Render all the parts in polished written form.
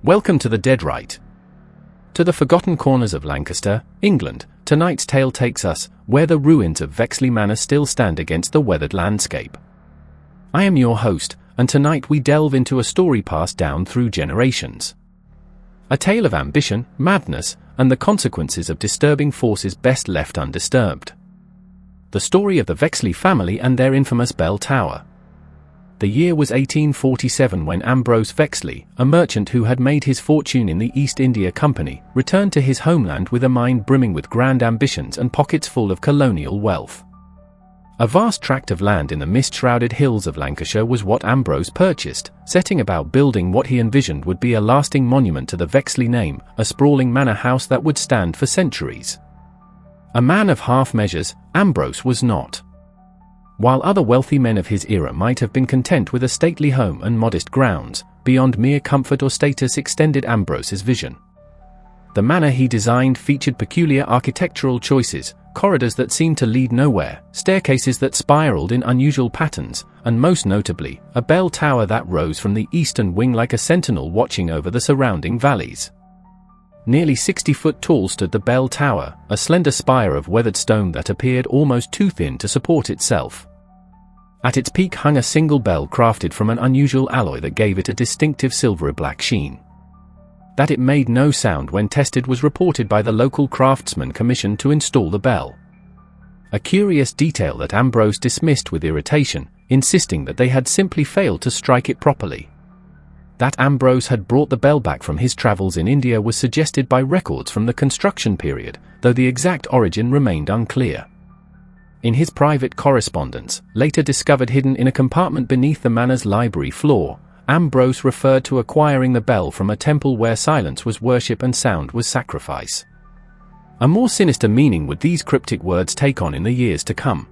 Welcome to the Dead Rite. To the forgotten corners of Lancaster, England, tonight's tale takes us where the ruins of Vexley Manor still stand against the weathered landscape. I am your host, and tonight we delve into a story passed down through generations. A tale of ambition, madness, and the consequences of disturbing forces best left undisturbed. The story of the Vexley family and their infamous bell tower. The year was 1847 when Ambrose Vexley, a merchant who had made his fortune in the East India Company, returned to his homeland with a mind brimming with grand ambitions and pockets full of colonial wealth. A vast tract of land in the mist-shrouded hills of Lancashire was what Ambrose purchased, setting about building what he envisioned would be a lasting monument to the Vexley name, a sprawling manor house that would stand for centuries. A man of half measures, Ambrose was not. While other wealthy men of his era might have been content with a stately home and modest grounds, beyond mere comfort or status extended Ambrose's vision. The manor he designed featured peculiar architectural choices, corridors that seemed to lead nowhere, staircases that spiraled in unusual patterns, and most notably, a bell tower that rose from the eastern wing like a sentinel watching over the surrounding valleys. Nearly 60 foot tall stood the bell tower, a slender spire of weathered stone that appeared almost too thin to support itself. At its peak hung a single bell crafted from an unusual alloy that gave it a distinctive silvery black sheen. That it made no sound when tested was reported by the local craftsman commissioned to install the bell. A curious detail that Ambrose dismissed with irritation, insisting that they had simply failed to strike it properly. That Ambrose had brought the bell back from his travels in India was suggested by records from the construction period, though the exact origin remained unclear. In his private correspondence, later discovered hidden in a compartment beneath the manor's library floor, Ambrose referred to acquiring the bell from a temple where silence was worship and sound was sacrifice. A more sinister meaning would these cryptic words take on in the years to come.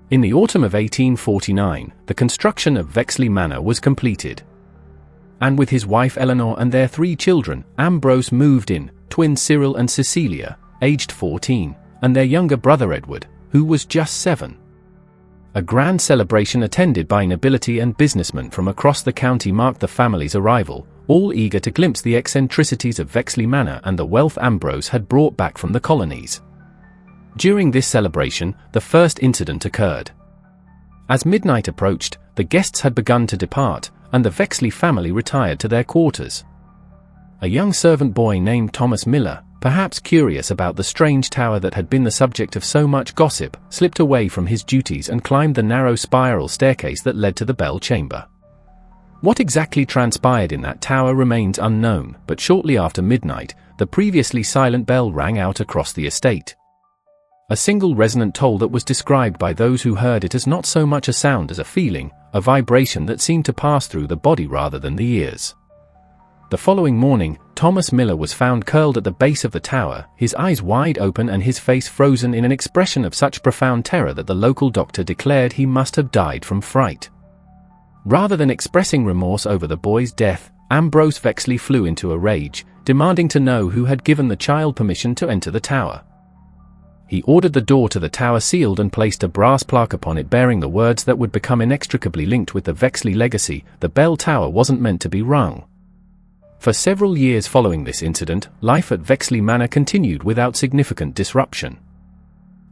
In the autumn of 1849, the construction of Vexley Manor was completed. And with his wife Eleanor and their 3 children, Ambrose moved in, twins Cyril and Cecilia, aged 14, and their younger brother Edward, who was just 7. A grand celebration attended by nobility and businessmen from across the county marked the family's arrival, all eager to glimpse the eccentricities of Vexley Manor and the wealth Ambrose had brought back from the colonies. During this celebration, the first incident occurred. As midnight approached, the guests had begun to depart, and the Vexley family retired to their quarters. A young servant boy named Thomas Miller, perhaps curious about the strange tower that had been the subject of so much gossip, slipped away from his duties and climbed the narrow spiral staircase that led to the bell chamber. What exactly transpired in that tower remains unknown, but shortly after midnight, the previously silent bell rang out across the estate. A single resonant toll that was described by those who heard it as not so much a sound as a feeling, a vibration that seemed to pass through the body rather than the ears. The following morning, Thomas Miller was found curled at the base of the tower, his eyes wide open and his face frozen in an expression of such profound terror that the local doctor declared he must have died from fright. Rather than expressing remorse over the boy's death, Ambrose Vexley flew into a rage, demanding to know who had given the child permission to enter the tower. He ordered the door to the tower sealed and placed a brass plaque upon it bearing the words that would become inextricably linked with the Vexley legacy: the bell tower wasn't meant to be rung. For several years following this incident, life at Vexley Manor continued without significant disruption.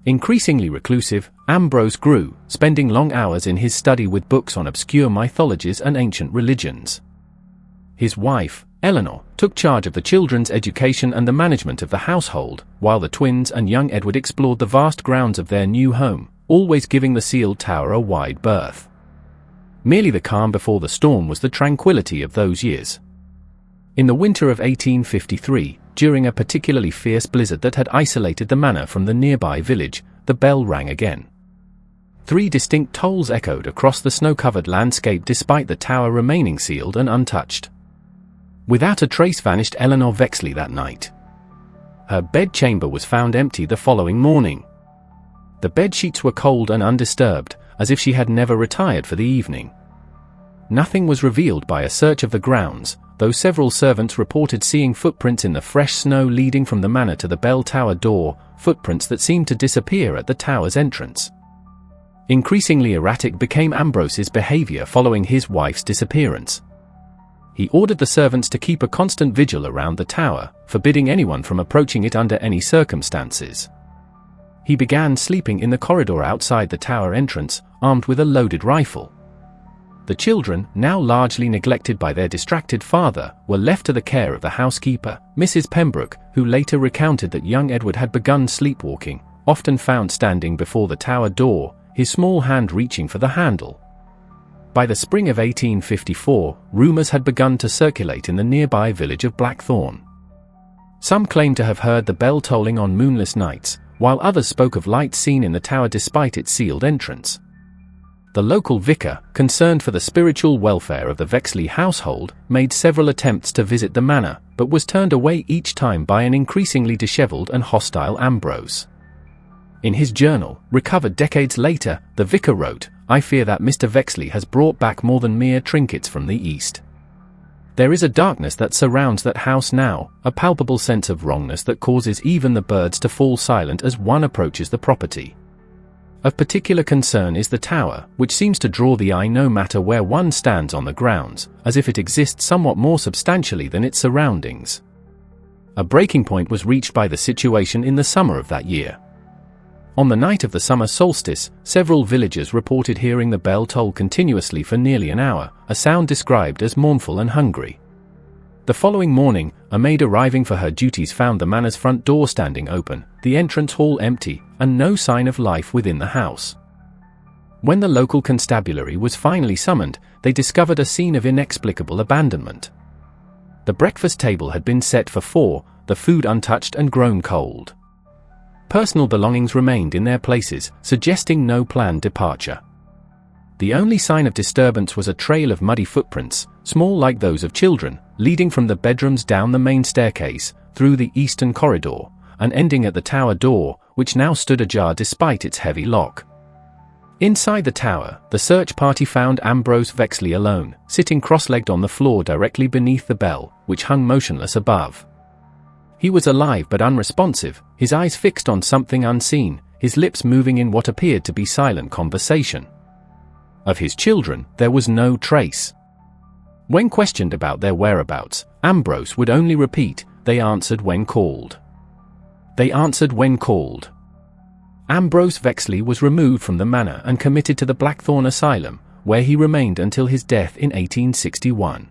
Increasingly reclusive, Ambrose grew, spending long hours in his study with books on obscure mythologies and ancient religions. His wife, Eleanor, took charge of the children's education and the management of the household, while the twins and young Edward explored the vast grounds of their new home, always giving the sealed tower a wide berth. Merely the calm before the storm was the tranquility of those years. In the winter of 1853, during a particularly fierce blizzard that had isolated the manor from the nearby village, the bell rang again. 3 distinct tolls echoed across the snow-covered landscape despite the tower remaining sealed and untouched. Without a trace vanished Eleanor Vexley that night. Her bedchamber was found empty the following morning. The bedsheets were cold and undisturbed, as if she had never retired for the evening. Nothing was revealed by a search of the grounds, though several servants reported seeing footprints in the fresh snow leading from the manor to the bell tower door, footprints that seemed to disappear at the tower's entrance. Increasingly erratic became Ambrose's behavior following his wife's disappearance. He ordered the servants to keep a constant vigil around the tower, forbidding anyone from approaching it under any circumstances. He began sleeping in the corridor outside the tower entrance, armed with a loaded rifle. The children, now largely neglected by their distracted father, were left to the care of the housekeeper, Mrs. Pembroke, who later recounted that young Edward had begun sleepwalking, often found standing before the tower door, his small hand reaching for the handle. By the spring of 1854, rumors had begun to circulate in the nearby village of Blackthorn. Some claimed to have heard the bell tolling on moonless nights, while others spoke of lights seen in the tower despite its sealed entrance. The local vicar, concerned for the spiritual welfare of the Vexley household, made several attempts to visit the manor, but was turned away each time by an increasingly disheveled and hostile Ambrose. In his journal, recovered decades later, the vicar wrote, "I fear that Mr. Vexley has brought back more than mere trinkets from the East. There is a darkness that surrounds that house now, a palpable sense of wrongness that causes even the birds to fall silent as one approaches the property. Of particular concern is the tower, which seems to draw the eye no matter where one stands on the grounds, as if it exists somewhat more substantially than its surroundings." A breaking point was reached by the situation in the summer of that year. On the night of the summer solstice, several villagers reported hearing the bell toll continuously for nearly an hour, a sound described as mournful and hungry. The following morning, a maid arriving for her duties found the manor's front door standing open, the entrance hall empty, and no sign of life within the house. When the local constabulary was finally summoned, they discovered a scene of inexplicable abandonment. The breakfast table had been set for 4, the food untouched and grown cold. Personal belongings remained in their places, suggesting no planned departure. The only sign of disturbance was a trail of muddy footprints, small like those of children, leading from the bedrooms down the main staircase, through the eastern corridor, and ending at the tower door, which now stood ajar despite its heavy lock. Inside the tower, the search party found Ambrose Vexley alone, sitting cross-legged on the floor directly beneath the bell, which hung motionless above. He was alive but unresponsive, his eyes fixed on something unseen, his lips moving in what appeared to be silent conversation. Of his children, there was no trace. When questioned about their whereabouts, Ambrose would only repeat, "They answered when called. They answered when called." Ambrose Vexley was removed from the manor and committed to the Blackthorn Asylum, where he remained until his death in 1861.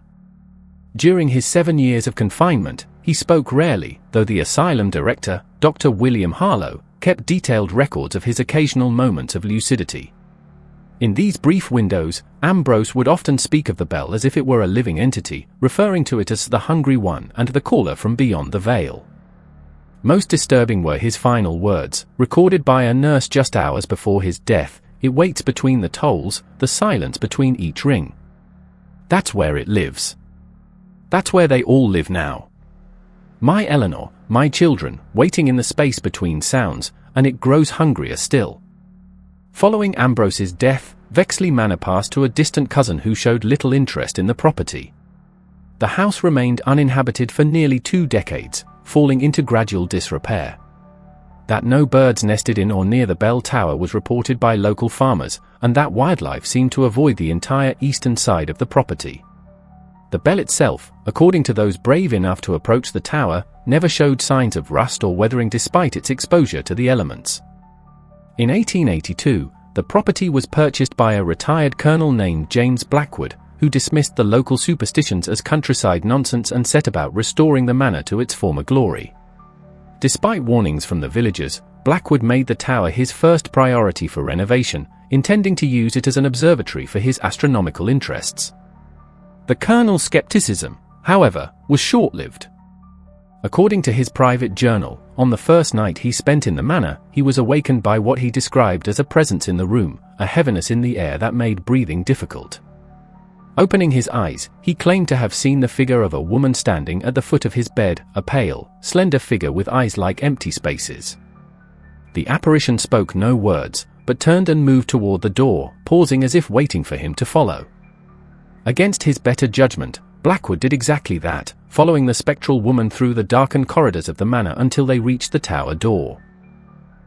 During his 7 years of confinement, he spoke rarely, though the asylum director, Dr. William Harlow, kept detailed records of his occasional moments of lucidity. In these brief windows, Ambrose would often speak of the bell as if it were a living entity, referring to it as the hungry one and the caller from beyond the veil. Most disturbing were his final words, recorded by a nurse just hours before his death: "It waits between the tolls, the silence between each ring. That's where it lives. That's where they all live now. My Eleanor, my children, waiting in the space between sounds, and it grows hungrier still." Following Ambrose's death, Vexley Manor passed to a distant cousin who showed little interest in the property. The house remained uninhabited for nearly 2 decades, falling into gradual disrepair. That no birds nested in or near the bell tower was reported by local farmers, and that wildlife seemed to avoid the entire eastern side of the property. The bell itself, according to those brave enough to approach the tower, never showed signs of rust or weathering despite its exposure to the elements. In 1882, the property was purchased by a retired colonel named James Blackwood, who dismissed the local superstitions as countryside nonsense and set about restoring the manor to its former glory. Despite warnings from the villagers, Blackwood made the tower his first priority for renovation, intending to use it as an observatory for his astronomical interests. The colonel's skepticism, however, was short-lived. According to his private journal, on the first night he spent in the manor, he was awakened by what he described as a presence in the room, a heaviness in the air that made breathing difficult. Opening his eyes, he claimed to have seen the figure of a woman standing at the foot of his bed, a pale, slender figure with eyes like empty spaces. The apparition spoke no words, but turned and moved toward the door, pausing as if waiting for him to follow. Against his better judgment, Blackwood did exactly that, following the spectral woman through the darkened corridors of the manor until they reached the tower door.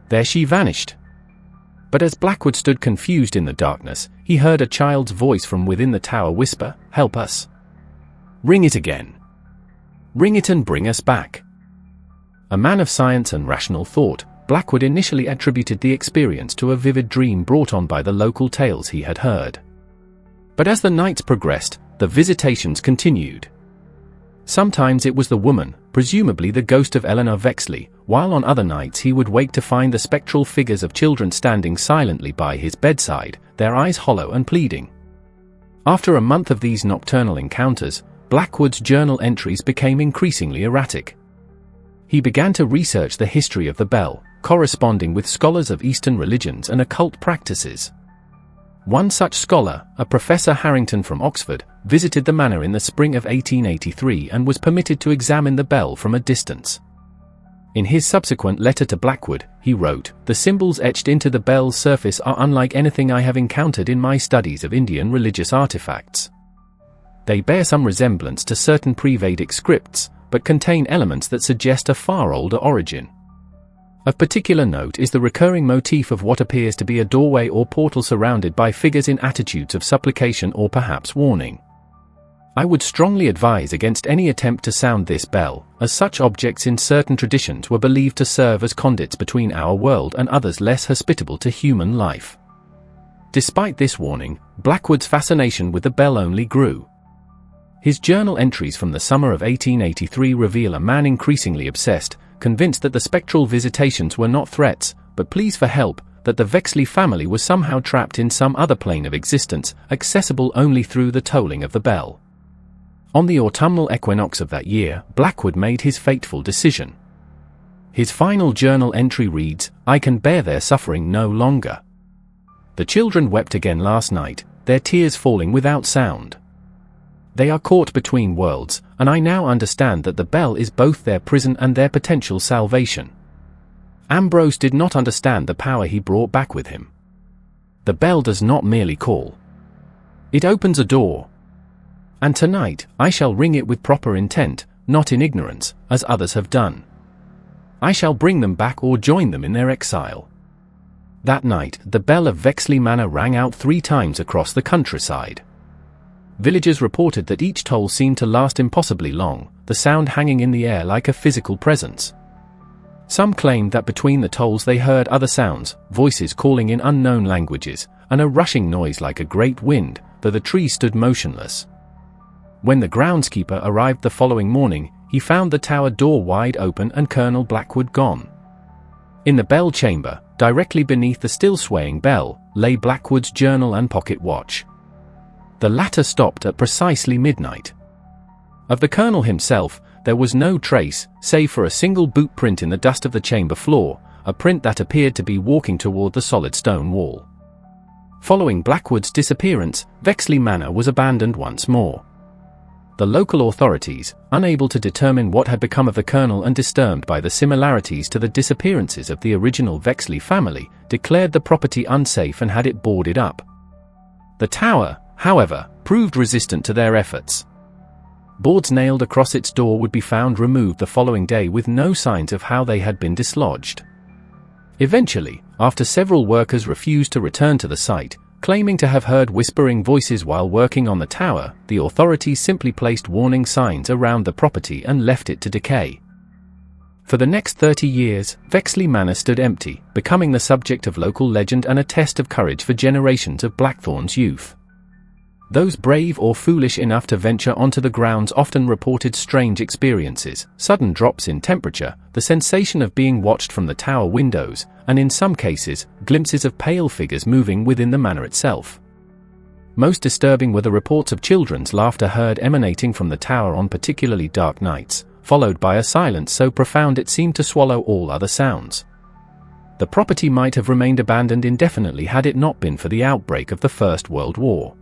There she vanished. But as Blackwood stood confused in the darkness, he heard a child's voice from within the tower whisper, "Help us." Ring it again. Ring it and bring us back. A man of science and rational thought, Blackwood initially attributed the experience to a vivid dream brought on by the local tales he had heard. But as the nights progressed, the visitations continued. Sometimes it was the woman, presumably the ghost of Eleanor Vexley, while on other nights he would wake to find the spectral figures of children standing silently by his bedside, their eyes hollow and pleading. After a month of these nocturnal encounters, Blackwood's journal entries became increasingly erratic. He began to research the history of the bell, corresponding with scholars of Eastern religions and occult practices. One such scholar, a Professor Harrington from Oxford, visited the manor in the spring of 1883 and was permitted to examine the bell from a distance. In his subsequent letter to Blackwood, he wrote, "The symbols etched into the bell's surface are unlike anything I have encountered in my studies of Indian religious artifacts. They bear some resemblance to certain pre-Vedic scripts, but contain elements that suggest a far older origin. Of particular note is the recurring motif of what appears to be a doorway or portal surrounded by figures in attitudes of supplication or perhaps warning. I would strongly advise against any attempt to sound this bell, as such objects in certain traditions were believed to serve as conduits between our world and others less hospitable to human life." Despite this warning, Blackwood's fascination with the bell only grew. His journal entries from the summer of 1883 reveal a man increasingly obsessed, convinced that the spectral visitations were not threats, but pleas for help, that the Vexley family was somehow trapped in some other plane of existence, accessible only through the tolling of the bell. On the autumnal equinox of that year, Blackwood made his fateful decision. His final journal entry reads, "I can bear their suffering no longer. The children wept again last night, their tears falling without sound. They are caught between worlds, and I now understand that the bell is both their prison and their potential salvation." Ambrose did not understand the power he brought back with him. The bell does not merely call. It opens a door. And tonight, I shall ring it with proper intent, not in ignorance, as others have done. I shall bring them back or join them in their exile. That night, the bell of Vexley Manor rang out 3 times across the countryside. Villagers reported that each toll seemed to last impossibly long, the sound hanging in the air like a physical presence. Some claimed that between the tolls they heard other sounds, voices calling in unknown languages, and a rushing noise like a great wind, though the trees stood motionless. When the groundskeeper arrived the following morning, he found the tower door wide open and Colonel Blackwood gone. In the bell chamber, directly beneath the still swaying bell, lay Blackwood's journal and pocket watch. The latter stopped at precisely midnight. Of the colonel himself, there was no trace, save for a single boot print in the dust of the chamber floor, a print that appeared to be walking toward the solid stone wall. Following Blackwood's disappearance, Vexley Manor was abandoned once more. The local authorities, unable to determine what had become of the colonel and disturbed by the similarities to the disappearances of the original Vexley family, declared the property unsafe and had it boarded up. The tower, however, proved resistant to their efforts. Boards nailed across its door would be found removed the following day with no signs of how they had been dislodged. Eventually, after several workers refused to return to the site, claiming to have heard whispering voices while working on the tower, the authorities simply placed warning signs around the property and left it to decay. For the next 30 years, Vexley Manor stood empty, becoming the subject of local legend and a test of courage for generations of Blackthorn's youth. Those brave or foolish enough to venture onto the grounds often reported strange experiences, sudden drops in temperature, the sensation of being watched from the tower windows, and in some cases, glimpses of pale figures moving within the manor itself. Most disturbing were the reports of children's laughter heard emanating from the tower on particularly dark nights, followed by a silence so profound it seemed to swallow all other sounds. The property might have remained abandoned indefinitely had it not been for the outbreak of the First World War.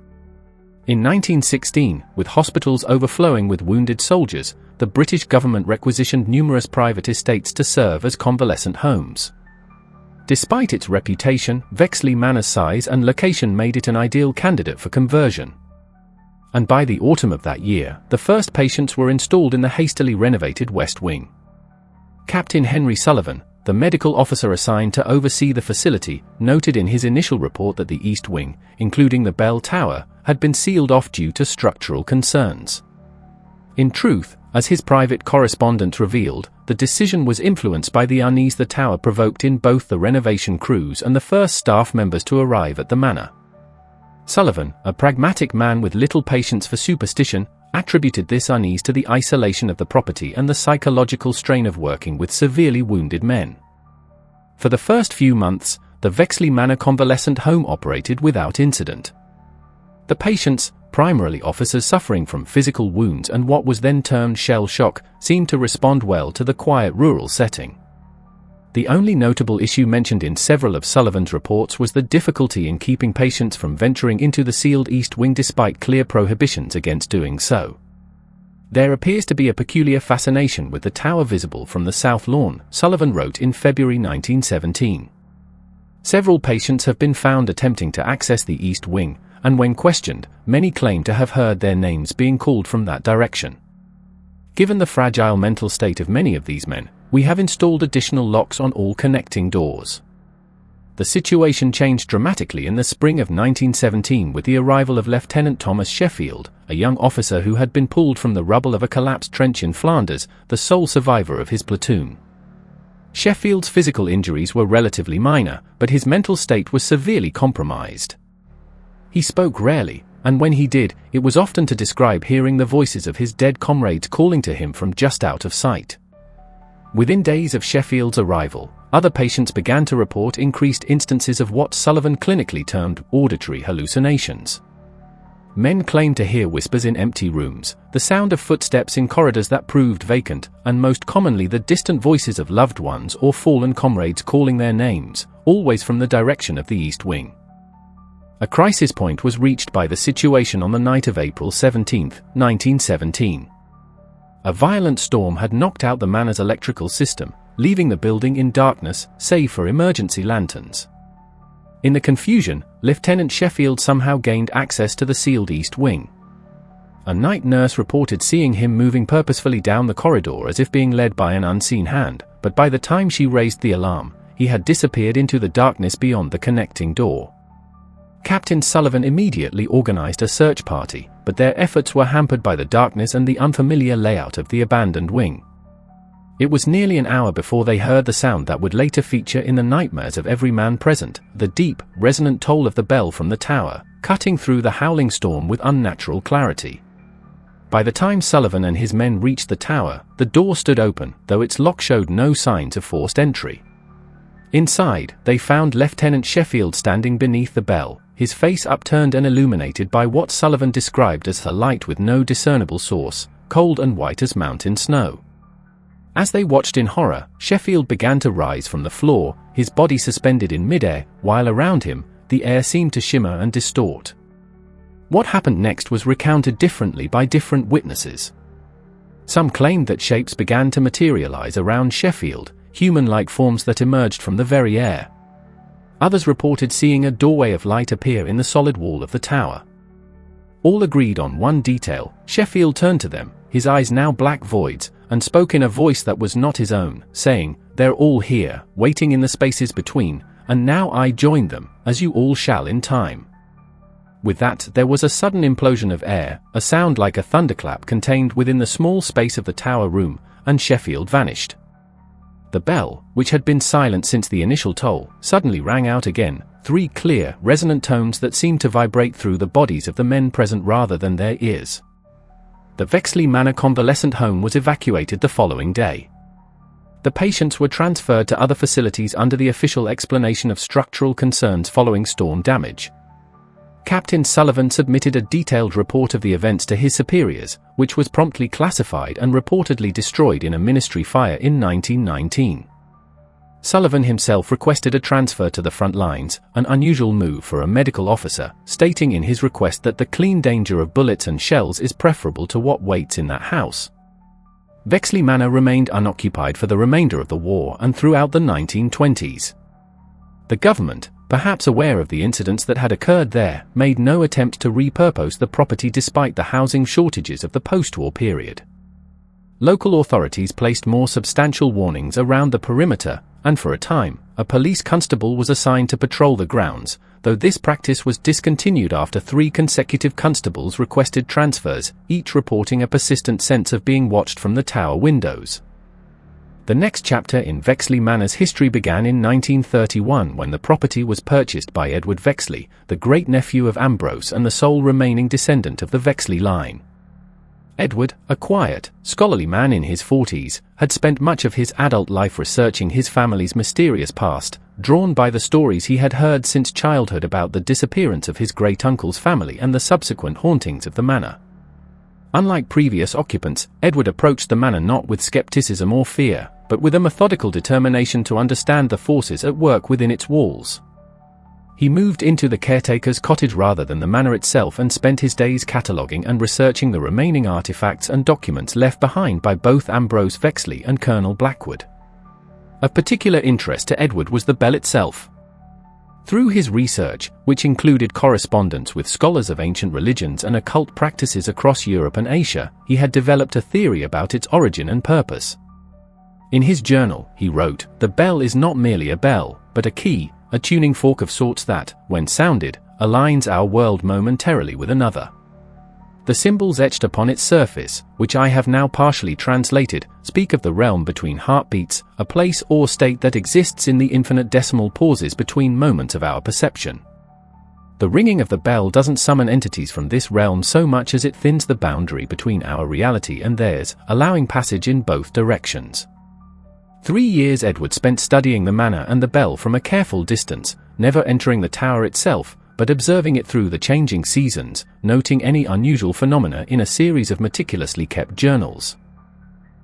In 1916, with hospitals overflowing with wounded soldiers, the British government requisitioned numerous private estates to serve as convalescent homes. Despite its reputation, Vexley Manor's size and location made it an ideal candidate for conversion. And by the autumn of that year, the first patients were installed in the hastily renovated West Wing. Captain Henry Sullivan, the medical officer assigned to oversee the facility, noted in his initial report that the East Wing, including the bell tower, had been sealed off due to structural concerns. In truth, as his private correspondent revealed, the decision was influenced by the unease the tower provoked in both the renovation crews and the first staff members to arrive at the manor. Sullivan, a pragmatic man with little patience for superstition, attributed this unease to the isolation of the property and the psychological strain of working with severely wounded men. For the first few months, the Vexley Manor Convalescent Home operated without incident. The patients, primarily officers suffering from physical wounds and what was then termed shell shock, seemed to respond well to the quiet rural setting. The only notable issue mentioned in several of Sullivan's reports was the difficulty in keeping patients from venturing into the sealed East Wing despite clear prohibitions against doing so. There appears to be a peculiar fascination with the tower visible from the South Lawn, Sullivan wrote in February 1917. Several patients have been found attempting to access the East Wing, and when questioned, many claim to have heard their names being called from that direction. Given the fragile mental state of many of these men, we have installed additional locks on all connecting doors. The situation changed dramatically in the spring of 1917 with the arrival of Lieutenant Thomas Sheffield, a young officer who had been pulled from the rubble of a collapsed trench in Flanders, the sole survivor of his platoon. Sheffield's physical injuries were relatively minor, but his mental state was severely compromised. He spoke rarely, and when he did, it was often to describe hearing the voices of his dead comrades calling to him from just out of sight. Within days of Sheffield's arrival, other patients began to report increased instances of what Sullivan clinically termed auditory hallucinations. Men claimed to hear whispers in empty rooms, the sound of footsteps in corridors that proved vacant, and most commonly the distant voices of loved ones or fallen comrades calling their names, always from the direction of the East Wing. A crisis point was reached by the situation on the night of April 17, 1917. A violent storm had knocked out the manor's electrical system, leaving the building in darkness, save for emergency lanterns. In the confusion, Lieutenant Sheffield somehow gained access to the sealed East Wing. A night nurse reported seeing him moving purposefully down the corridor as if being led by an unseen hand, but by the time she raised the alarm, he had disappeared into the darkness beyond the connecting door. Captain Sullivan immediately organized a search party, but their efforts were hampered by the darkness and the unfamiliar layout of the abandoned wing. It was nearly an hour before they heard the sound that would later feature in the nightmares of every man present, the deep, resonant toll of the bell from the tower, cutting through the howling storm with unnatural clarity. By the time Sullivan and his men reached the tower, the door stood open, though its lock showed no signs of forced entry. Inside, they found Lieutenant Sheffield standing beneath the bell, his face upturned and illuminated by what Sullivan described as a light with no discernible source, cold and white as mountain snow. As they watched in horror, Sheffield began to rise from the floor, his body suspended in midair, while around him, the air seemed to shimmer and distort. What happened next was recounted differently by different witnesses. Some claimed that shapes began to materialize around Sheffield, human-like forms that emerged from the very air. Others reported seeing a doorway of light appear in the solid wall of the tower. All agreed on one detail: Sheffield turned to them, his eyes now black voids, and spoke in a voice that was not his own, saying, "They're all here, waiting in the spaces between, and now I join them, as you all shall in time." With that, there was a sudden implosion of air, a sound like a thunderclap contained within the small space of the tower room, and Sheffield vanished. The bell, which had been silent since the initial toll, suddenly rang out again, 3 clear, resonant tones that seemed to vibrate through the bodies of the men present rather than their ears. The Vexley Manor Convalescent Home was evacuated the following day. The patients were transferred to other facilities under the official explanation of structural concerns following storm damage. Captain Sullivan submitted a detailed report of the events to his superiors, which was promptly classified and reportedly destroyed in a ministry fire in 1919. Sullivan himself requested a transfer to the front lines, an unusual move for a medical officer, stating in his request that the clean danger of bullets and shells is preferable to what waits in that house. Vexley Manor remained unoccupied for the remainder of the war and throughout the 1920s. The government, perhaps aware of the incidents that had occurred there, made no attempt to repurpose the property despite the housing shortages of the post-war period. Local authorities placed more substantial warnings around the perimeter, and for a time, a police constable was assigned to patrol the grounds, though this practice was discontinued after 3 consecutive constables requested transfers, each reporting a persistent sense of being watched from the tower windows. The next chapter in Vexley Manor's history began in 1931 when the property was purchased by Edward Vexley, the great-nephew of Ambrose and the sole remaining descendant of the Vexley line. Edward, a quiet, scholarly man in his 40s, had spent much of his adult life researching his family's mysterious past, drawn by the stories he had heard since childhood about the disappearance of his great-uncle's family and the subsequent hauntings of the manor. Unlike previous occupants, Edward approached the manor not with skepticism or fear, but with a methodical determination to understand the forces at work within its walls. He moved into the caretaker's cottage rather than the manor itself and spent his days cataloguing and researching the remaining artifacts and documents left behind by both Ambrose Vexley and Colonel Blackwood. Of particular interest to Edward was the bell itself. Through his research, which included correspondence with scholars of ancient religions and occult practices across Europe and Asia, he had developed a theory about its origin and purpose. In his journal, he wrote, "The bell is not merely a bell, but a key, a tuning fork of sorts that, when sounded, aligns our world momentarily with another. The symbols etched upon its surface, which I have now partially translated, speak of the realm between heartbeats, a place or state that exists in the infinite decimal pauses between moments of our perception. The ringing of the bell doesn't summon entities from this realm so much as it thins the boundary between our reality and theirs, allowing passage in both directions." 3 years Edward spent studying the manor and the bell from a careful distance, never entering the tower itself, but observing it through the changing seasons, noting any unusual phenomena in a series of meticulously kept journals.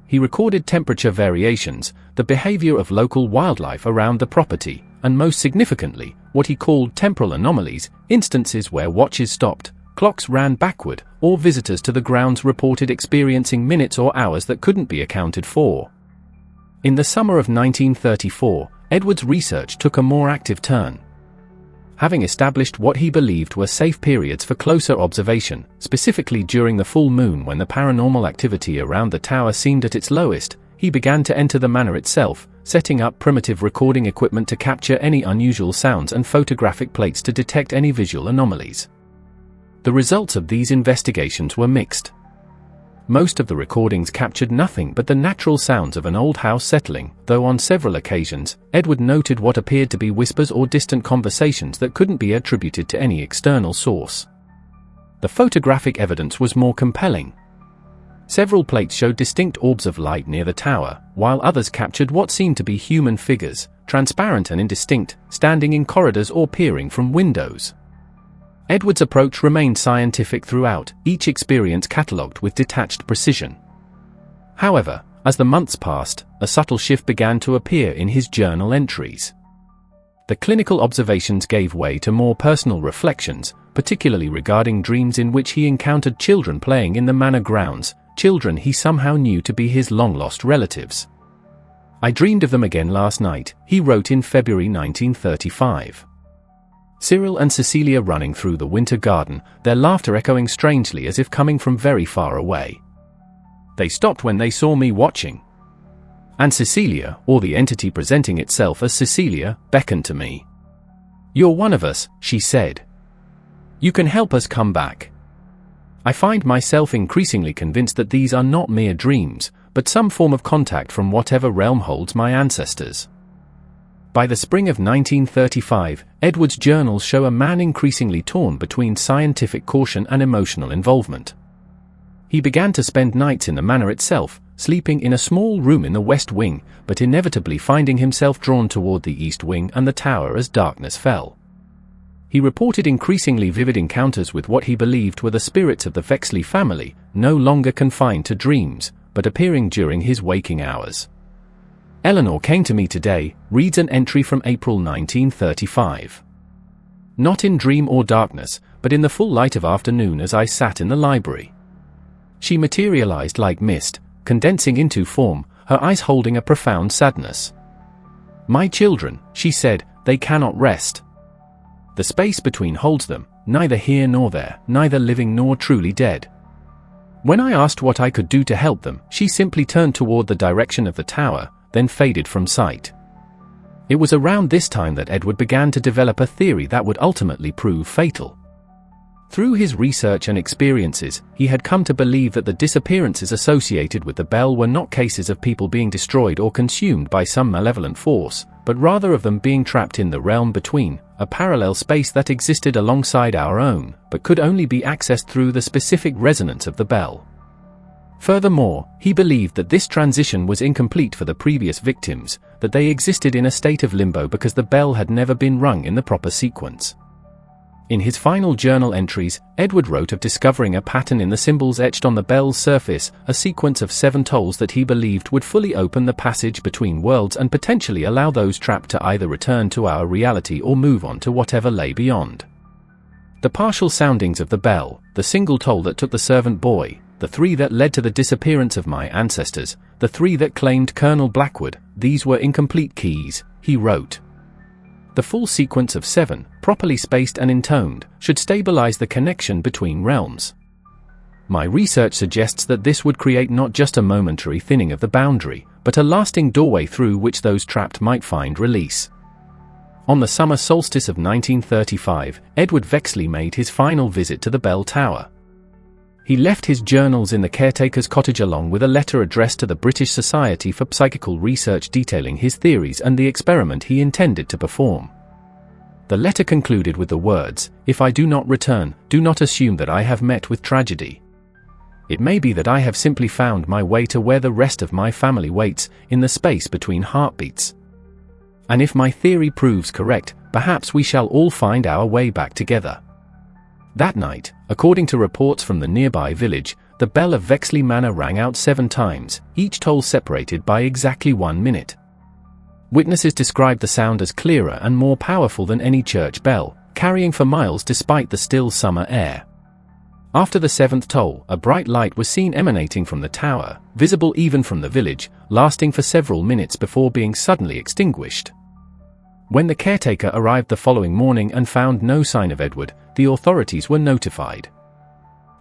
He recorded temperature variations, the behavior of local wildlife around the property, and most significantly, what he called temporal anomalies, instances where watches stopped, clocks ran backward, or visitors to the grounds reported experiencing minutes or hours that couldn't be accounted for. In the summer of 1934, Edward's research took a more active turn. Having established what he believed were safe periods for closer observation, specifically during the full moon when the paranormal activity around the tower seemed at its lowest, he began to enter the manor itself, setting up primitive recording equipment to capture any unusual sounds and photographic plates to detect any visual anomalies. The results of these investigations were mixed. Most of the recordings captured nothing but the natural sounds of an old house settling, though on several occasions, Edward noted what appeared to be whispers or distant conversations that couldn't be attributed to any external source. The photographic evidence was more compelling. Several plates showed distinct orbs of light near the tower, while others captured what seemed to be human figures, transparent and indistinct, standing in corridors or peering from windows. Edward's approach remained scientific throughout, each experience catalogued with detached precision. However, as the months passed, a subtle shift began to appear in his journal entries. The clinical observations gave way to more personal reflections, particularly regarding dreams in which he encountered children playing in the manor grounds, children he somehow knew to be his long-lost relatives. "I dreamed of them again last night," he wrote in February 1935. Cyril and Cecilia running through the winter garden, their laughter echoing strangely as if coming from very far away. They stopped when they saw me watching. And Cecilia, or the entity presenting itself as Cecilia, beckoned to me. "You're one of us," she said. "You can help us come back." I find myself increasingly convinced that these are not mere dreams, but some form of contact from whatever realm holds my ancestors. By the spring of 1935, Edward's journals show a man increasingly torn between scientific caution and emotional involvement. He began to spend nights in the manor itself, sleeping in a small room in the west wing, but inevitably finding himself drawn toward the east wing and the tower as darkness fell. He reported increasingly vivid encounters with what he believed were the spirits of the Vexley family, no longer confined to dreams, but appearing during his waking hours. "Eleanor came to me today," reads an entry from April 1935. "Not in dream or darkness, but in the full light of afternoon as I sat in the library. She materialized like mist, condensing into form, her eyes holding a profound sadness. 'My children,' she said, 'they cannot rest. The space between holds them, neither here nor there, neither living nor truly dead.' When I asked what I could do to help them, she simply turned toward the direction of the tower, then faded from sight. It was around this time that Edward began to develop a theory that would ultimately prove fatal. Through his research and experiences, he had come to believe that the disappearances associated with the bell were not cases of people being destroyed or consumed by some malevolent force, but rather of them being trapped in the realm between, a parallel space that existed alongside our own, but could only be accessed through the specific resonance of the bell. Furthermore, he believed that this transition was incomplete for the previous victims, that they existed in a state of limbo because the bell had never been rung in the proper sequence. In his final journal entries, Edward wrote of discovering a pattern in the symbols etched on the bell's surface, a sequence of 7 tolls that he believed would fully open the passage between worlds and potentially allow those trapped to either return to our reality or move on to whatever lay beyond. The partial soundings of the bell, the single toll that took the servant boy, the 3 that led to the disappearance of my ancestors, the 3 that claimed Colonel Blackwood, these were incomplete keys, he wrote. The full sequence of 7, properly spaced and intoned, should stabilize the connection between realms. My research suggests that this would create not just a momentary thinning of the boundary, but a lasting doorway through which those trapped might find release. On the summer solstice of 1935, Edward Vexley made his final visit to the bell tower. He left his journals in the caretaker's cottage along with a letter addressed to the British Society for Psychical Research detailing his theories and the experiment he intended to perform. The letter concluded with the words, "If I do not return, do not assume that I have met with tragedy. It may be that I have simply found my way to where the rest of my family waits, in the space between heartbeats. And if my theory proves correct, perhaps we shall all find our way back together." That night, according to reports from the nearby village, the bell of Vexley Manor rang out 7 times, each toll separated by exactly 1 minute. Witnesses described the sound as clearer and more powerful than any church bell, carrying for miles despite the still summer air. After the 7th toll, a bright light was seen emanating from the tower, visible even from the village, lasting for several minutes before being suddenly extinguished. When the caretaker arrived the following morning and found no sign of Edward, the authorities were notified.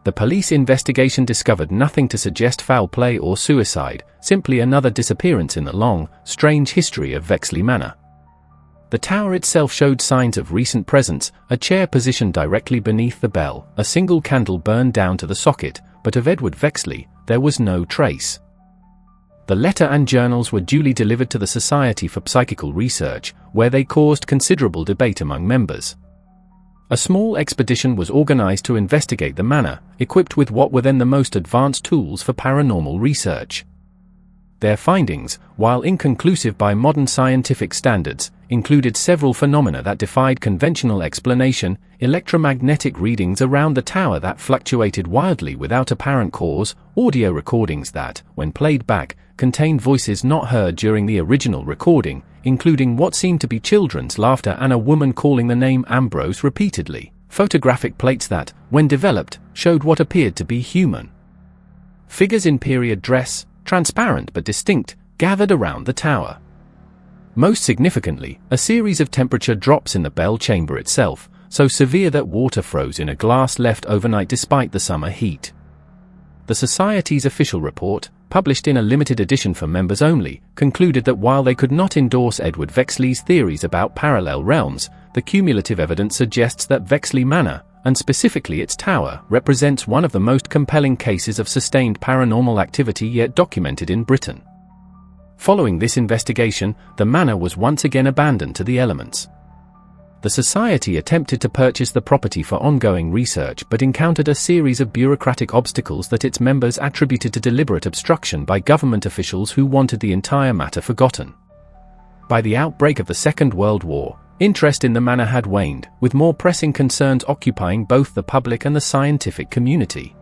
The police investigation discovered nothing to suggest foul play or suicide, simply another disappearance in the long, strange history of Vexley Manor. The tower itself showed signs of recent presence, a chair positioned directly beneath the bell, a single candle burned down to the socket, but of Edward Vexley, there was no trace. The letter and journals were duly delivered to the Society for Psychical Research, where they caused considerable debate among members. A small expedition was organized to investigate the manor, equipped with what were then the most advanced tools for paranormal research. Their findings, while inconclusive by modern scientific standards, included several phenomena that defied conventional explanation, electromagnetic readings around the tower that fluctuated wildly without apparent cause, audio recordings that, when played back, contained voices not heard during the original recording, including what seemed to be children's laughter and a woman calling the name Ambrose repeatedly, photographic plates that, when developed, showed what appeared to be human figures in period dress, transparent but distinct, gathered around the tower. Most significantly, a series of temperature drops in the bell chamber itself, so severe that water froze in a glass left overnight despite the summer heat. The Society's official report, published in a limited edition for members only, concluded that while they could not endorse Edward Vexley's theories about parallel realms, the cumulative evidence suggests that Vexley Manor, and specifically its tower, represents one of the most compelling cases of sustained paranormal activity yet documented in Britain. Following this investigation, the manor was once again abandoned to the elements. The Society attempted to purchase the property for ongoing research but encountered a series of bureaucratic obstacles that its members attributed to deliberate obstruction by government officials who wanted the entire matter forgotten. By the outbreak of the Second World War, interest in the manor had waned, with more pressing concerns occupying both the public and the scientific community.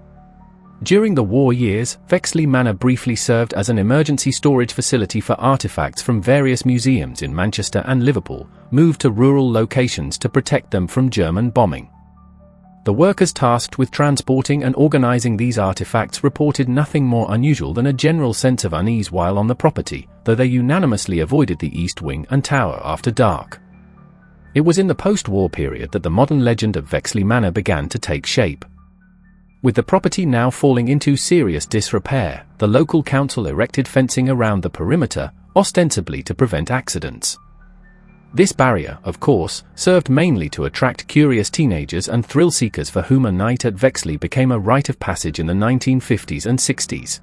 During the war years, Vexley Manor briefly served as an emergency storage facility for artifacts from various museums in Manchester and Liverpool, moved to rural locations to protect them from German bombing. The workers tasked with transporting and organizing these artifacts reported nothing more unusual than a general sense of unease while on the property, though they unanimously avoided the east wing and tower after dark. It was in the post-war period that the modern legend of Vexley Manor began to take shape. With the property now falling into serious disrepair, the local council erected fencing around the perimeter, ostensibly to prevent accidents. This barrier, of course, served mainly to attract curious teenagers and thrill seekers for whom a night at Vexley became a rite of passage in the 1950s and 60s.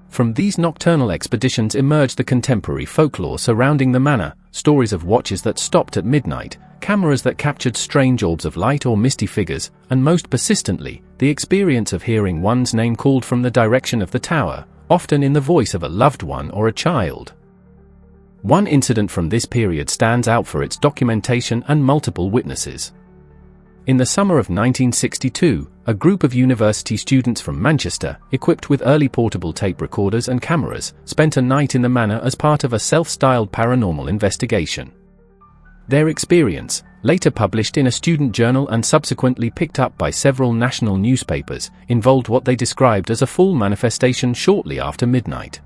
From these nocturnal expeditions emerged the contemporary folklore surrounding the manor, stories of watches that stopped at midnight, cameras that captured strange orbs of light or misty figures, and most persistently, the experience of hearing one's name called from the direction of the tower, often in the voice of a loved one or a child. One incident from this period stands out for its documentation and multiple witnesses. In the summer of 1962, a group of university students from Manchester, equipped with early portable tape recorders and cameras, spent a night in the manor as part of a self-styled paranormal investigation. Their experience, later published in a student journal and subsequently picked up by several national newspapers, involved what they described as a full manifestation shortly after midnight.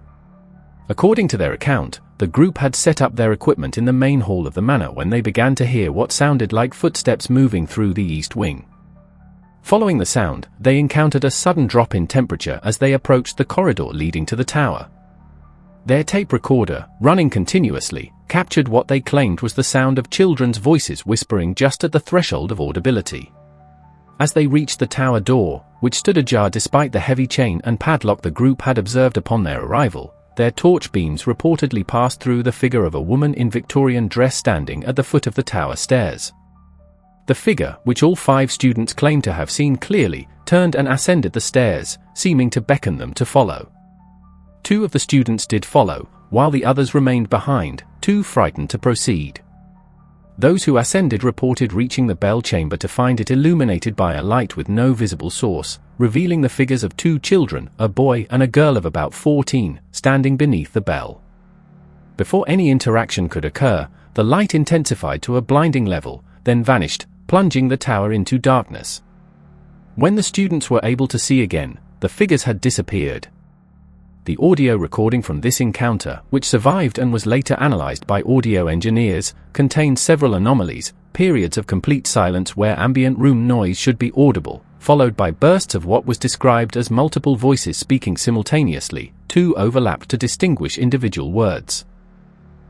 According to their account, the group had set up their equipment in the main hall of the manor when they began to hear what sounded like footsteps moving through the east wing. Following the sound, they encountered a sudden drop in temperature as they approached the corridor leading to the tower. Their tape recorder, running continuously, captured what they claimed was the sound of children's voices whispering just at the threshold of audibility. As they reached the tower door, which stood ajar despite the heavy chain and padlock the group had observed upon their arrival, their torch beams reportedly passed through the figure of a woman in Victorian dress standing at the foot of the tower stairs. The figure, which all 5 students claimed to have seen clearly, turned and ascended the stairs, seeming to beckon them to follow. 2 of the students did follow, while the others remained behind, too frightened to proceed. Those who ascended reported reaching the bell chamber to find it illuminated by a light with no visible source, revealing the figures of 2 children, a boy and a girl of about 14, standing beneath the bell. Before any interaction could occur, the light intensified to a blinding level, then vanished, plunging the tower into darkness. When the students were able to see again, the figures had disappeared. The audio recording from this encounter, which survived and was later analyzed by audio engineers, contained several anomalies, periods of complete silence where ambient room noise should be audible, followed by bursts of what was described as multiple voices speaking simultaneously, 2 overlapped to distinguish individual words.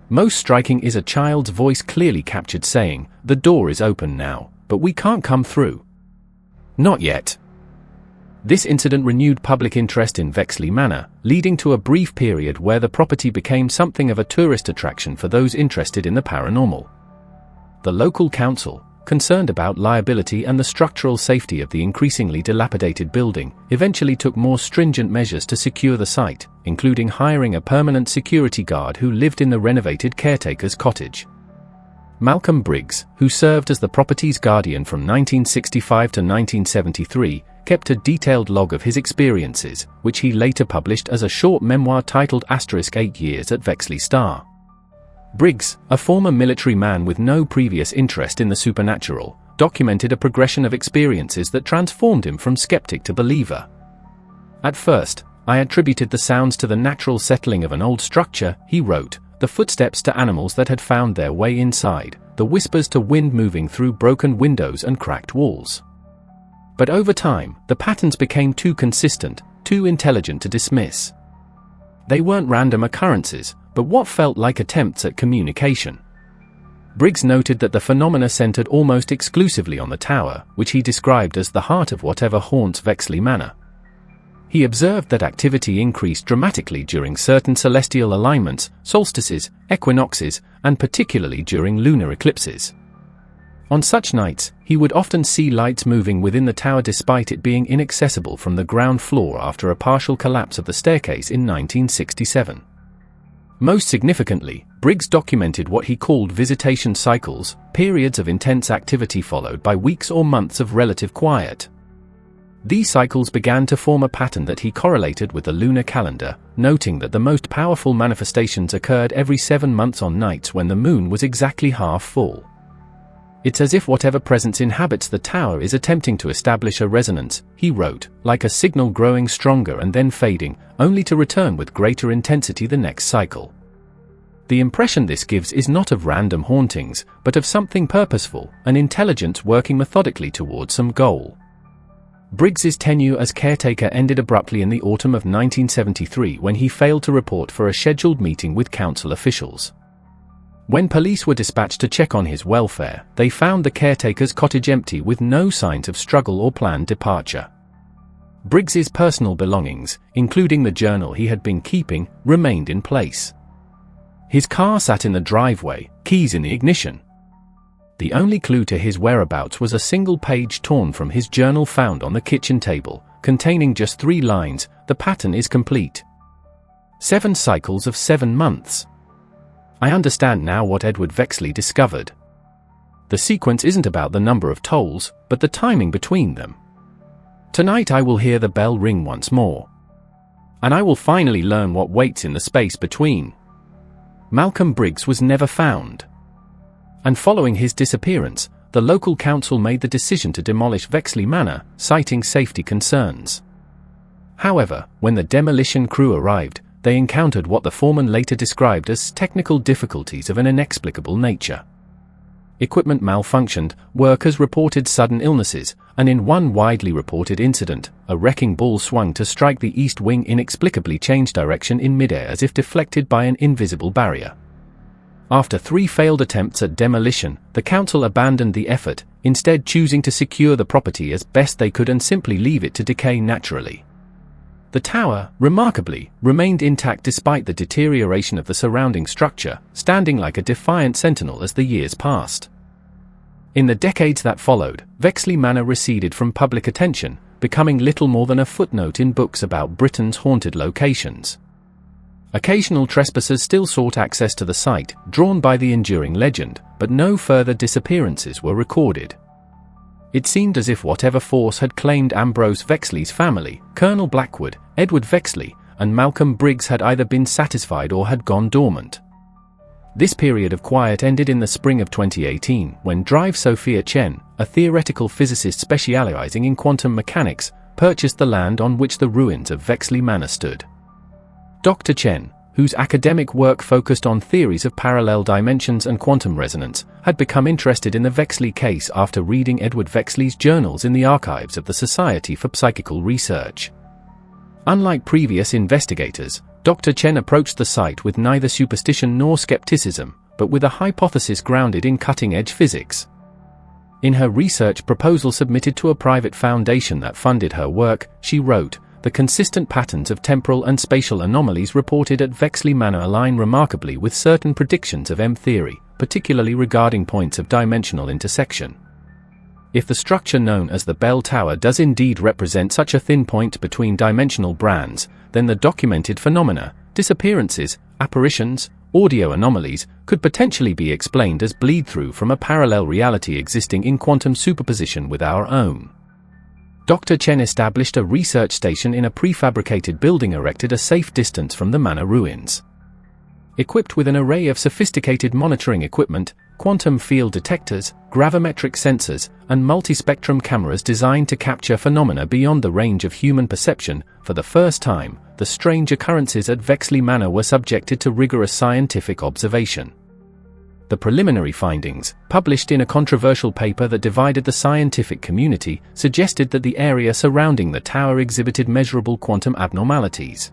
Most striking is a child's voice clearly captured saying, "The door is open now, but we can't come through." Not yet. This incident renewed public interest in Vexley Manor, leading to a brief period where the property became something of a tourist attraction for those interested in the paranormal. The local council, concerned about liability and the structural safety of the increasingly dilapidated building, eventually took more stringent measures to secure the site, including hiring a permanent security guard who lived in the renovated caretaker's cottage. Malcolm Briggs, who served as the property's guardian from 1965 to 1973, kept a detailed log of his experiences, which he later published as a short memoir titled *8 Years at Vexley Star. Briggs, a former military man with no previous interest in the supernatural, documented a progression of experiences that transformed him from skeptic to believer. "At first, I attributed the sounds to the natural settling of an old structure," he wrote, "the footsteps to animals that had found their way inside, the whispers to wind moving through broken windows and cracked walls. But over time, the patterns became too consistent, too intelligent to dismiss. They weren't random occurrences, but what felt like attempts at communication." Briggs noted that the phenomena centered almost exclusively on the tower, which he described as the heart of whatever haunts Vexley Manor. He observed that activity increased dramatically during certain celestial alignments, solstices, equinoxes, and particularly during lunar eclipses. On such nights, he would often see lights moving within the tower despite it being inaccessible from the ground floor after a partial collapse of the staircase in 1967. Most significantly, Briggs documented what he called visitation cycles, periods of intense activity followed by weeks or months of relative quiet. These cycles began to form a pattern that he correlated with the lunar calendar, noting that the most powerful manifestations occurred every 7 months on nights when the moon was exactly half full. "It's as if whatever presence inhabits the tower is attempting to establish a resonance," he wrote, "like a signal growing stronger and then fading, only to return with greater intensity the next cycle. The impression this gives is not of random hauntings, but of something purposeful, an intelligence working methodically towards some goal." Briggs's tenure as caretaker ended abruptly in the autumn of 1973 when he failed to report for a scheduled meeting with council officials. When police were dispatched to check on his welfare, they found the caretaker's cottage empty with no signs of struggle or planned departure. Briggs's personal belongings, including the journal he had been keeping, remained in place. His car sat in the driveway, keys in the ignition. The only clue to his whereabouts was a single page torn from his journal found on the kitchen table, containing just 3 lines: "The pattern is complete. 7 cycles of 7 months. I understand now what Edward Vexley discovered. The sequence isn't about the number of tolls, but the timing between them. Tonight I will hear the bell ring once more. And I will finally learn what waits in the space between." Malcolm Briggs was never found. And following his disappearance, the local council made the decision to demolish Vexley Manor, citing safety concerns. However, when the demolition crew arrived, they encountered what the foreman later described as technical difficulties of an inexplicable nature. Equipment malfunctioned, workers reported sudden illnesses, and in one widely reported incident, a wrecking ball swung to strike the east wing inexplicably changed direction in midair as if deflected by an invisible barrier. After 3 failed attempts at demolition, the council abandoned the effort, instead choosing to secure the property as best they could and simply leave it to decay naturally. The tower, remarkably, remained intact despite the deterioration of the surrounding structure, standing like a defiant sentinel as the years passed. In the decades that followed, Vexley Manor receded from public attention, becoming little more than a footnote in books about Britain's haunted locations. Occasional trespassers still sought access to the site, drawn by the enduring legend, but no further disappearances were recorded. It seemed as if whatever force had claimed Ambrose Vexley's family, Colonel Blackwood, Edward Vexley, and Malcolm Briggs had either been satisfied or had gone dormant. This period of quiet ended in the spring of 2018, when Drive Sophia Chen, a theoretical physicist specializing in quantum mechanics, purchased the land on which the ruins of Vexley Manor stood. Dr. Chen, whose academic work focused on theories of parallel dimensions and quantum resonance, had become interested in the Vexley case after reading Edward Vexley's journals in the archives of the Society for Psychical Research. Unlike previous investigators, Dr. Chen approached the site with neither superstition nor skepticism, but with a hypothesis grounded in cutting-edge physics. In her research proposal submitted to a private foundation that funded her work, she wrote, "The consistent patterns of temporal and spatial anomalies reported at Vexley Manor align remarkably with certain predictions of M-theory, particularly regarding points of dimensional intersection. If the structure known as the Bell Tower does indeed represent such a thin point between dimensional brands, then the documented phenomena, disappearances, apparitions, audio anomalies, could potentially be explained as bleed-through from a parallel reality existing in quantum superposition with our own." Dr. Chen established a research station in a prefabricated building erected a safe distance from the manor ruins. Equipped with an array of sophisticated monitoring equipment, quantum field detectors, gravimetric sensors, and multispectrum cameras designed to capture phenomena beyond the range of human perception, for the first time, the strange occurrences at Vexley Manor were subjected to rigorous scientific observation. The preliminary findings, published in a controversial paper that divided the scientific community, suggested that the area surrounding the tower exhibited measurable quantum abnormalities.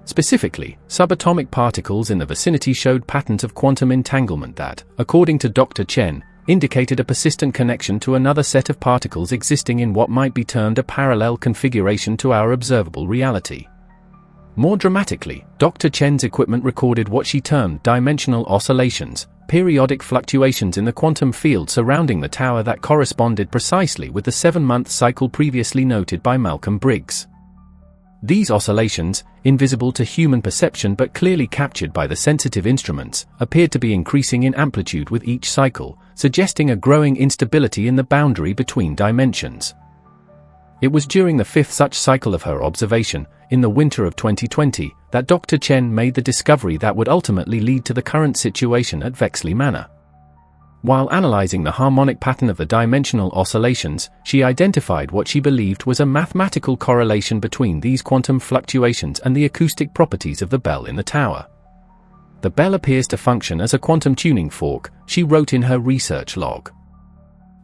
Specifically, subatomic particles in the vicinity showed patterns of quantum entanglement that, according to Dr. Chen, indicated a persistent connection to another set of particles existing in what might be termed a parallel configuration to our observable reality. More dramatically, Dr. Chen's equipment recorded what she termed dimensional oscillations, periodic fluctuations in the quantum field surrounding the tower that corresponded precisely with the 7-month cycle previously noted by Malcolm Briggs. These oscillations, invisible to human perception but clearly captured by the sensitive instruments, appeared to be increasing in amplitude with each cycle, suggesting a growing instability in the boundary between dimensions. It was during the 5th such cycle of her observation, in the winter of 2020, that Dr. Chen made the discovery that would ultimately lead to the current situation at Vexley Manor. While analyzing the harmonic pattern of the dimensional oscillations, she identified what she believed was a mathematical correlation between these quantum fluctuations and the acoustic properties of the bell in the tower. "The bell appears to function as a quantum tuning fork," she wrote in her research log.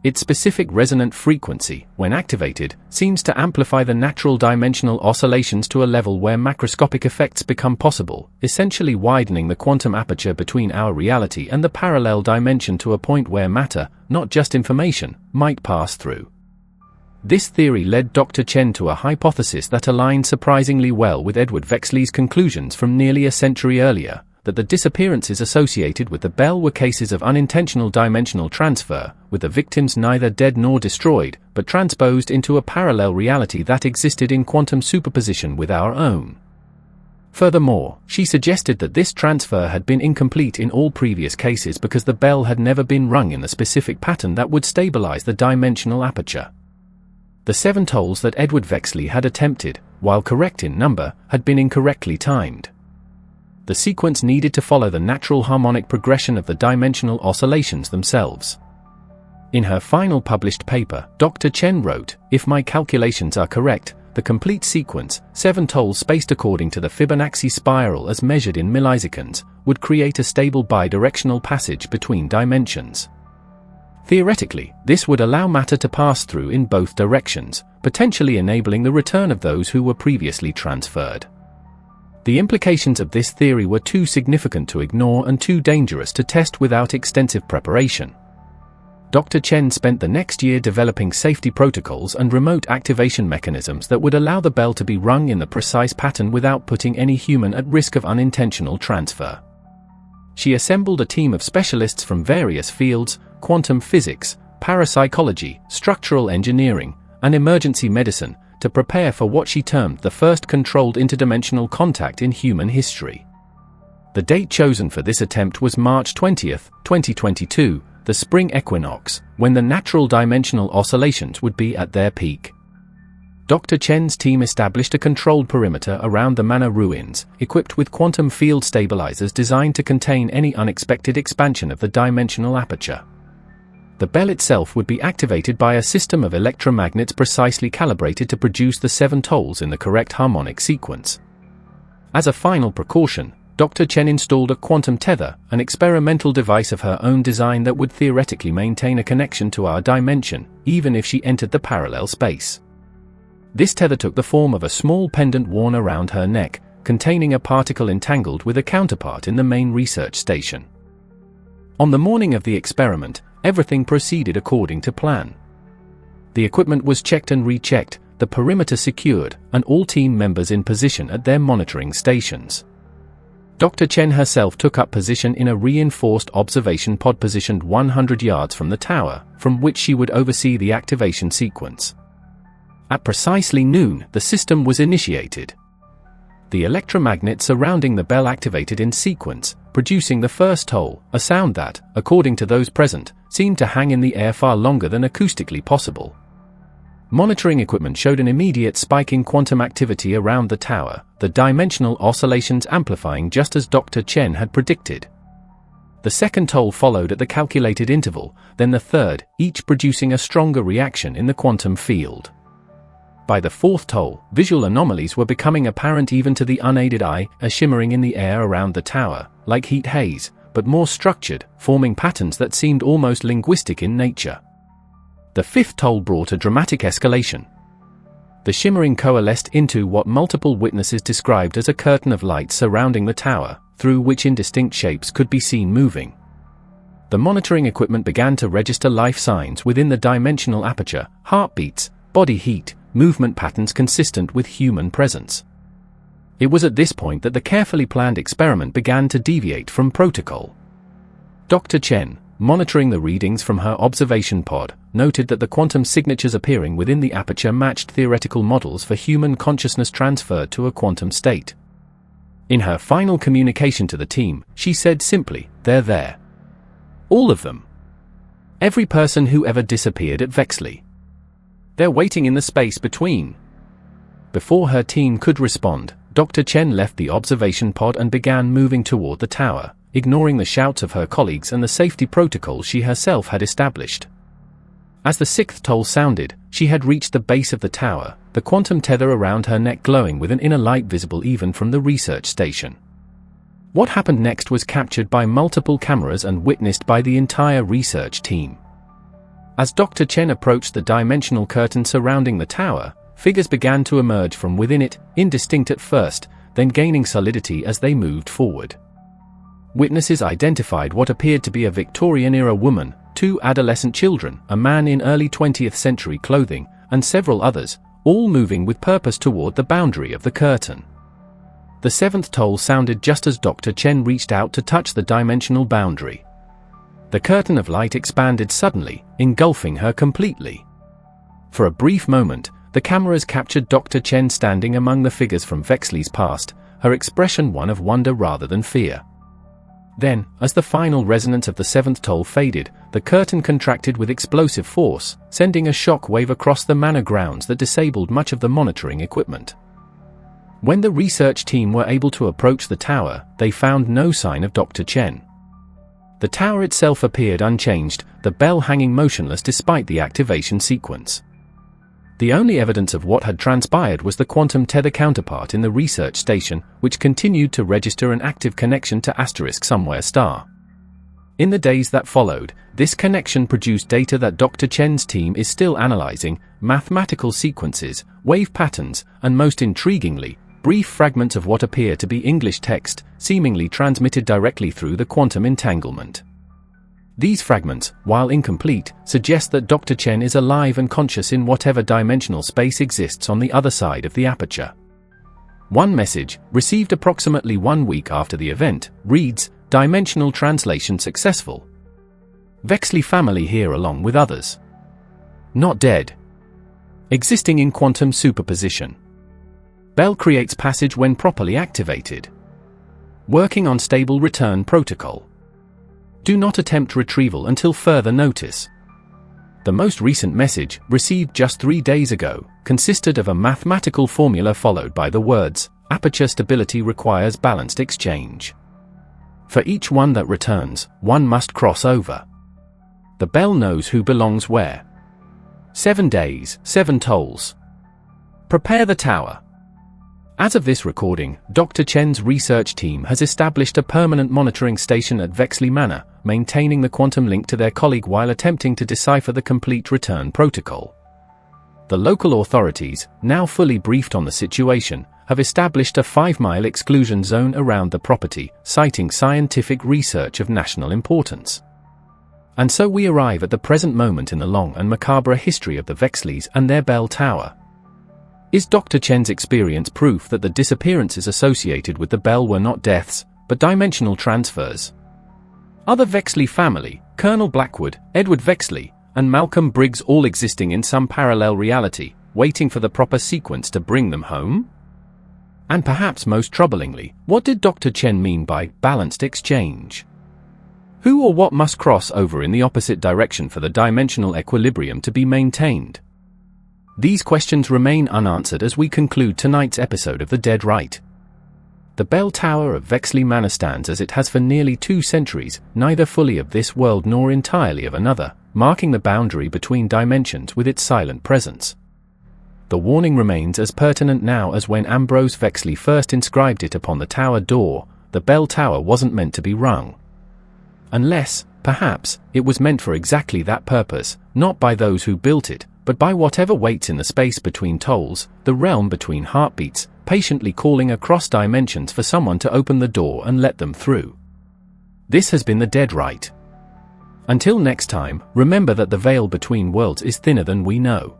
Its specific resonant frequency, when activated, seems to amplify the natural dimensional oscillations to a level where macroscopic effects become possible, essentially widening the quantum aperture between our reality and the parallel dimension to a point where matter, not just information, might pass through. This theory led Dr. Chen to a hypothesis that aligned surprisingly well with Edward Vexley's conclusions from nearly a century earlier, that the disappearances associated with the bell were cases of unintentional dimensional transfer, with the victims neither dead nor destroyed, but transposed into a parallel reality that existed in quantum superposition with our own. Furthermore, she suggested that this transfer had been incomplete in all previous cases because the bell had never been rung in the specific pattern that would stabilize the dimensional aperture. The 7 tolls that Edward Vexley had attempted, while correct in number, had been incorrectly timed. The sequence needed to follow the natural harmonic progression of the dimensional oscillations themselves. In her final published paper, Dr. Chen wrote, "If my calculations are correct, the complete sequence, 7 tolls spaced according to the Fibonacci spiral as measured in milliseconds, would create a stable bidirectional passage between dimensions. Theoretically, this would allow matter to pass through in both directions, potentially enabling the return of those who were previously transferred. The implications of this theory were too significant to ignore and too dangerous to test without extensive preparation. Dr. Chen spent the next year developing safety protocols and remote activation mechanisms that would allow the bell to be rung in the precise pattern without putting any human at risk of unintentional transfer. She assembled a team of specialists from various fields: quantum physics, parapsychology, structural engineering, and emergency medicine, to prepare for what she termed the first controlled interdimensional contact in human history. The date chosen for this attempt was March 20, 2022, the spring equinox, when the natural dimensional oscillations would be at their peak. Dr. Chen's team established a controlled perimeter around the Manor ruins, equipped with quantum field stabilizers designed to contain any unexpected expansion of the dimensional aperture. The bell itself would be activated by a system of electromagnets precisely calibrated to produce the 7 tolls in the correct harmonic sequence. As a final precaution, Dr. Chen installed a quantum tether, an experimental device of her own design that would theoretically maintain a connection to our dimension, even if she entered the parallel space. This tether took the form of a small pendant worn around her neck, containing a particle entangled with a counterpart in the main research station. On the morning of the experiment, everything proceeded according to plan. The equipment was checked and rechecked, the perimeter secured, and all team members in position at their monitoring stations. Dr. Chen herself took up position in a reinforced observation pod positioned 100 yards from the tower, from which she would oversee the activation sequence. At precisely noon, the system was initiated. The electromagnet surrounding the bell activated in sequence, producing the first toll, a sound that, according to those present, seemed to hang in the air far longer than acoustically possible. Monitoring equipment showed an immediate spike in quantum activity around the tower, the dimensional oscillations amplifying just as Dr. Chen had predicted. The second toll followed at the calculated interval, then the third, each producing a stronger reaction in the quantum field. By the 4th toll, visual anomalies were becoming apparent even to the unaided eye, as shimmering in the air around the tower, like heat haze, but more structured, forming patterns that seemed almost linguistic in nature. The 5th toll brought a dramatic escalation. The shimmering coalesced into what multiple witnesses described as a curtain of light surrounding the tower, through which indistinct shapes could be seen moving. The monitoring equipment began to register life signs within the dimensional aperture: heartbeats, body heat, movement patterns consistent with human presence. It was at this point that the carefully planned experiment began to deviate from protocol. Dr. Chen, monitoring the readings from her observation pod, noted that the quantum signatures appearing within the aperture matched theoretical models for human consciousness transferred to a quantum state. In her final communication to the team, she said simply, "They're there. All of them. Every person who ever disappeared at Vexley. They're waiting in the space between." Before her team could respond, Dr. Chen left the observation pod and began moving toward the tower, ignoring the shouts of her colleagues and the safety protocols she herself had established. As the 6th toll sounded, she had reached the base of the tower, the quantum tether around her neck glowing with an inner light visible even from the research station. What happened next was captured by multiple cameras and witnessed by the entire research team. As Dr. Chen approached the dimensional curtain surrounding the tower, figures began to emerge from within it, indistinct at first, then gaining solidity as they moved forward. Witnesses identified what appeared to be a Victorian-era woman, 2 adolescent children, a man in early 20th century clothing, and several others, all moving with purpose toward the boundary of the curtain. The 7th toll sounded just as Dr. Chen reached out to touch the dimensional boundary. The curtain of light expanded suddenly, engulfing her completely. For a brief moment, the cameras captured Dr. Chen standing among the figures from Vexley's past, her expression one of wonder rather than fear. Then, as the final resonance of the 7th toll faded, the curtain contracted with explosive force, sending a shock wave across the manor grounds that disabled much of the monitoring equipment. When the research team were able to approach the tower, they found no sign of Dr. Chen. The tower itself appeared unchanged, the bell hanging motionless despite the activation sequence. The only evidence of what had transpired was the quantum tether counterpart in the research station, which continued to register an active connection to Asterisk Somewhere star. In the days that followed, this connection produced data that Dr. Chen's team is still analyzing: mathematical sequences, wave patterns, and most intriguingly, brief fragments of what appear to be English text, seemingly transmitted directly through the quantum entanglement. These fragments, while incomplete, suggest that Dr. Chen is alive and conscious in whatever dimensional space exists on the other side of the aperture. One message, received approximately 1 week after the event, reads, "Dimensional translation successful. Vexley family here along with others. Not dead. Existing in quantum superposition. Bell creates passage when properly activated. Working on stable return protocol. Do not attempt retrieval until further notice." The most recent message, received just 3 days ago, consisted of a mathematical formula followed by the words, "Aperture stability requires balanced exchange. For each one that returns, one must cross over. The bell knows who belongs where. 7 days, 7 tolls. Prepare the tower." As of this recording, Dr. Chen's research team has established a permanent monitoring station at Vexley Manor, maintaining the quantum link to their colleague while attempting to decipher the complete return protocol. The local authorities, now fully briefed on the situation, have established a 5-mile exclusion zone around the property, citing scientific research of national importance. And so we arrive at the present moment in the long and macabre history of the Vexleys and their bell tower. Is Dr. Chen's experience proof that the disappearances associated with the bell were not deaths, but dimensional transfers? Are the Vexley family, Colonel Blackwood, Edward Vexley, and Malcolm Briggs all existing in some parallel reality, waiting for the proper sequence to bring them home? And perhaps most troublingly, what did Dr. Chen mean by balanced exchange? Who or what must cross over in the opposite direction for the dimensional equilibrium to be maintained? These questions remain unanswered as we conclude tonight's episode of The Dead Rite. The bell tower of Vexley Manor stands as it has for nearly 2 centuries, neither fully of this world nor entirely of another, marking the boundary between dimensions with its silent presence. The warning remains as pertinent now as when Ambrose Vexley first inscribed it upon the tower door: the bell tower wasn't meant to be rung. Unless, perhaps, it was meant for exactly that purpose, not by those who built it, but by whatever waits in the space between tolls, the realm between heartbeats, patiently calling across dimensions for someone to open the door and let them through. This has been The Dead Rite. Until next time, remember that the veil between worlds is thinner than we know.